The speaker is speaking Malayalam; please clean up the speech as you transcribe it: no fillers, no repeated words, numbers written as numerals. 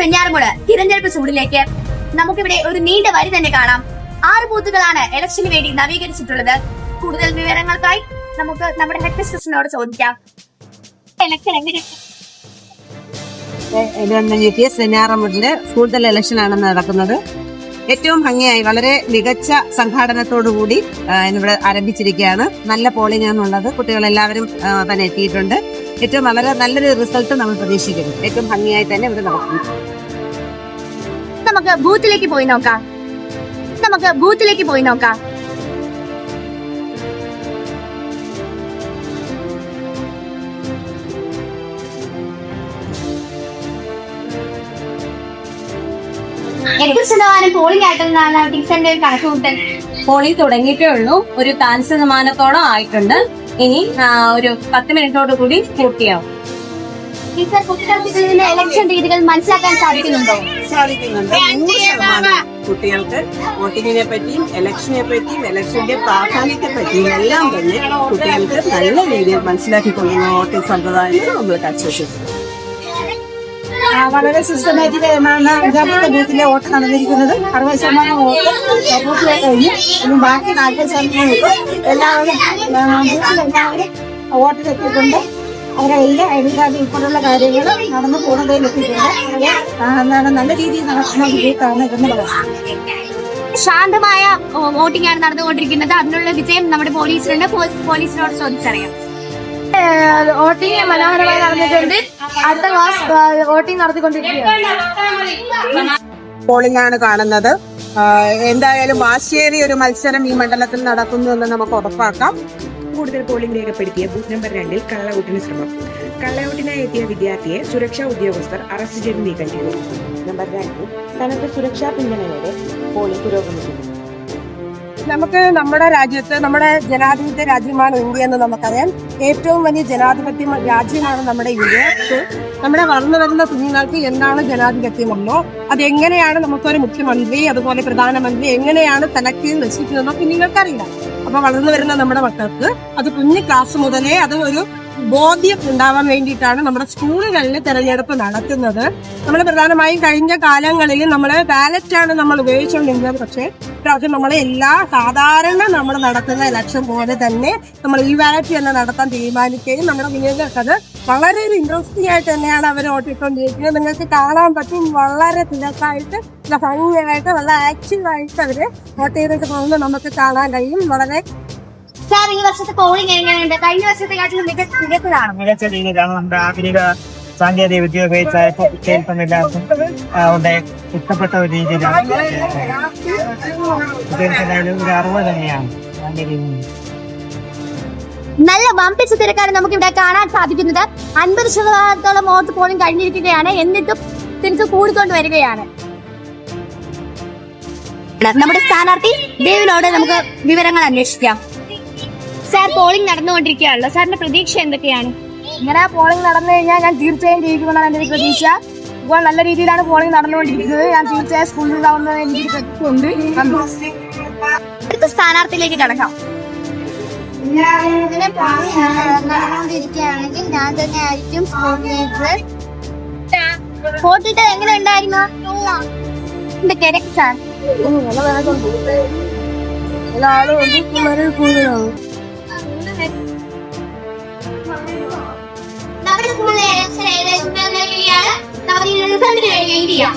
വെഞ്ഞാറമൂട് തിരഞ്ഞെടുപ്പ് ചൂടിലേക്ക് നമുക്കിവിടെ ഒരു നീണ്ട വരി തന്നെ കാണാം. 6 ബൂത്തുകളാണ് ഇലക്ഷന് വേണ്ടി നവീകരിച്ചിട്ടുള്ളത്. കൂടുതൽ വിവരങ്ങൾക്കായി നമുക്ക് നമ്മുടെ ഹെഡ് മിസ്ട്രസിനോട് ചോദിക്കാം. ഇലക്ഷൻ എങ്ങനെ? വെഞ്ഞാറമൂടിന്റെ കൂടുതൽ ഇലക്ഷനാണ് നടക്കുന്നത്. ഏറ്റവും ഭംഗിയായി വളരെ മികച്ച സംഘാടനത്തോടുകൂടി ഇവിടെ ആരംഭിച്ചിരിക്കുകയാണ്. നല്ല പോളിംഗ് ആണുള്ളത്. കുട്ടികളെല്ലാവരും തന്നെ എത്തിയിട്ടുണ്ട്. ഏറ്റവും വളരെ നല്ലൊരു റിസൾട്ട് നമ്മൾ പ്രതീക്ഷിക്കുന്നു. ഏറ്റവും ഭംഗിയായി തന്നെ ഇവിടെ നടക്കുന്നു. നമുക്ക് ബൂത്തിലേക്ക് പോയി നോക്കാം. എത്ര ശതമാനം പോളിംഗ് ആയിട്ടെന്നാണ് ടീച്ചറിന്റെ കണക്കുകൂട്ടൽ? പോളിംഗ് തുടങ്ങിയിട്ടേ ഉള്ളൂ. ഒരു 5% ആയിട്ടുണ്ട്. ഇനി ഒരു 10 മിനിറ്റോട് കൂടി പൂർത്തിയാവും. ടീച്ചർ, കുട്ടികൾക്ക് ഇലക്ഷൻ രീതികൾ മനസ്സിലാക്കാൻ സാധിക്കുന്നുണ്ടോ? സാധിക്കുന്നുണ്ട്. 100% കുട്ടികൾക്ക് വോട്ടിങ്ങിനെ പറ്റിയും ഇലക്ഷനെ പറ്റിയും ഇലക്ഷന്റെ പ്രാധാന്യത്തെ പറ്റിയും എല്ലാം തന്നെ കുട്ടികൾക്ക് നല്ല രീതിയിൽ മനസ്സിലാക്കിക്കൊള്ളുന്ന വോട്ടിംഗ് സമ്പ്രദായങ്ങൾ നമ്മൾ ആശ്വസിച്ചു. വളരെ സിസ്റ്റമാറ്റിക്കാണ് 5ാമത്തെ ബൂത്തിലെ വോട്ട് നടന്നിരിക്കുന്നത്. 60% വോട്ട് പൂർത്തിയായി കഴിഞ്ഞു. ഇനി ബാക്കി 40% എല്ലാവരും വോട്ടിലെത്തിയിട്ടുണ്ട്. അവരെ എല്ലാ ഐഡി കാർഡ് ഉൾപ്പെടെയുള്ള കാര്യങ്ങൾ നടന്നു പോകുന്നതിലെത്തിയിട്ടുണ്ട്. നല്ല രീതിയിൽ നടക്കുന്ന ബൂത്താണ് ഇതെന്ന് പറയാം. ശാന്തമായ വോട്ടിംഗ് ആണ് നടന്നുകൊണ്ടിരിക്കുന്നത്. അതിനുള്ള വിജയം നമ്മുടെ പോലീസിനോട് ചോദിച്ചറിയാം. വോട്ടിംഗ് മനോഹരമായി നടന്നിട്ടുണ്ട്. അടുത്ത ക്ലാസ് വോട്ടിംഗ് നടത്തിക്കൊണ്ടിരിക്കുകയാണ്. പോളിംഗ് ആണ് കാണുന്നത്. എന്തായാലും വാശിയേറിയ ഒരു മത്സരം ഈ മണ്ഡലത്തിൽ നടക്കുന്നു എന്ന് നമുക്ക് ഉറപ്പാക്കാം. കൂടുതൽ പോളിംഗ് രേഖപ്പെടുത്തിയ ബൂത്ത് നമ്പർ 2-ൽ കള്ളവോട്ടിന് ശ്രമം. കള്ളവോട്ടിനായി എത്തിയ വിദ്യാർത്ഥിയെ സുരക്ഷാ ഉദ്യോഗസ്ഥർ അറസ്റ്റ് ചെയ്ത് നീക്കം ചെയ്തു. നമ്പർ 2 കനത്ത സുരക്ഷാ പിന്തുണയോടെ പോളിംഗ് പുരോഗമിക്കുന്നു. നമുക്ക് നമ്മുടെ രാജ്യത്ത്, നമ്മുടെ ജനാധിപത്യ രാജ്യമാണ് ഇന്ത്യ എന്ന് നമുക്കറിയാം. ഏറ്റവും വലിയ ജനാധിപത്യ രാജ്യമാണ് നമ്മുടെ ഇന്ത്യ. നമ്മുടെ വളർന്നു വരുന്ന കുഞ്ഞുങ്ങൾക്ക് എന്താണ് ജനാധിപത്യമെന്നോ അതെങ്ങനെയാണ് നമുക്കൊരു മുഖ്യമന്ത്രി അതുപോലെ പ്രധാനമന്ത്രി എങ്ങനെയാണ് സെലക്ട് ചെയ്ത് രക്ഷിക്കുന്നതെന്നോ കുഞ്ഞുങ്ങൾക്കറിയില്ല. അപ്പൊ വളർന്നു വരുന്ന നമ്മുടെ മക്കൾക്ക് അത് കുഞ്ഞു ക്ലാസ് മുതലേ അത് ഒരു ബോധ്യം ഉണ്ടാവാൻ വേണ്ടിയിട്ടാണ് നമ്മുടെ സ്കൂളുകളിൽ തെരഞ്ഞെടുപ്പ് നടത്തുന്നത്. നമ്മൾ പ്രധാനമായും കഴിഞ്ഞ കാലങ്ങളിൽ നമ്മൾ ബാലറ്റാണ് നമ്മൾ ഉപയോഗിച്ചുകൊണ്ടിരുന്നത്. പക്ഷേ ഇപ്രാവശ്യം നമ്മളെ എല്ലാ സാധാരണ നമ്മൾ നടത്തുന്ന ഇലക്ഷൻ പോലെ തന്നെ നമ്മൾ ഈ ബാലറ്റ് തന്നെ നടത്താൻ തീരുമാനിക്കുകയും നമ്മുടെ കുഞ്ഞുങ്ങൾക്ക് അത് വളരെ ഒരു ഇൻട്രസ്റ്റിംഗ് ആയിട്ട് തന്നെയാണ് അവർ വോട്ടിട്ടുകൊണ്ടിരിക്കുന്നത്. നിങ്ങൾക്ക് കാണാൻ പറ്റും, വളരെ തിരക്കായിട്ട് നല്ല ഭംഗിയായിട്ട് നല്ല ആക്റ്റീവായിട്ട് അവർ വോട്ട് ചെയ്തിട്ട് പോകുന്നത് നമുക്ക് കാണാൻ കഴിയും. വളരെ സാർ, ഈ വർഷത്തെ പോളിംഗ് എങ്ങനെയുണ്ട്? കഴിഞ്ഞ വർഷത്തെക്കാട്ടിലും മികച്ചതാണ്. മികച്ച രീതിയിലാണ് നമ്മുടെ ആധുനിക സാങ്കേതിക വിദ്യ ഉപയോഗിച്ചായപ്പോൾ കുട്ടികൾക്കും എല്ലാവർക്കും അവിടെ ഇഷ്ടപ്പെട്ട ഒരു രീതിയിലാണ്. കുട്ടികൾക്കെല്ലാവരും ഒരു അറിവ് തന്നെയാണ് സാങ്കേതിക. നല്ല വമ്പിച്ച തിരക്കാണ് നമുക്ക് ഇവിടെ കാണാൻ സാധിക്കുന്നത്. 50% വോട്ട് പോളിംഗ് കഴിഞ്ഞിരിക്കുകയാണ്. എന്നിട്ടും തിരിച്ച് കൂടിക്കൊണ്ട് വരികയാണ്. നമ്മുടെ സ്ഥാനാർത്ഥി ദേവിനോട് നമുക്ക് വിവരങ്ങൾ അന്വേഷിക്കാം. സാർ, പോളിംഗ് നടന്നുകൊണ്ടിരിക്കുകയാണല്ലോ. സാറിന്റെ പ്രതീക്ഷ എന്തൊക്കെയാണ്? ഇങ്ങനെ പോളിംഗ് നടന്നു കഴിഞ്ഞാൽ ഞാൻ തീർച്ചയായും ജയിക്കുമെന്നാണ് എന്റെ ഒരു പ്രതീക്ഷ. ഇപ്പോൾ നല്ല രീതിയിലാണ് പോളിംഗ് നടന്നുകൊണ്ടിരിക്കുന്നത്. ഞാൻ തീർച്ചയായും സ്കൂളിലാവുന്ന എനിക്ക് തെറ്റുണ്ട്. അടുത്ത സ്ഥാനാർത്ഥിയിലേക്ക് കടക്കാം. ഇങ്ങനെ നടന്നുകൊണ്ടിരിക്കുകയാണെങ്കിൽ ഞാൻ തന്നെ ആയിരിക്കും വോട്ടിട്ട് എങ്ങനെ ഉണ്ടായിരുന്നു? തിരക്ക് സാർ. നമ്മുടെ സ്കൂളിലെ ഇലക്ഷൻ ഏകദേശം നൽകുകയാണ്. നമുക്ക് റിസൾട്ട് കഴിയുകയും ചെയ്യാം.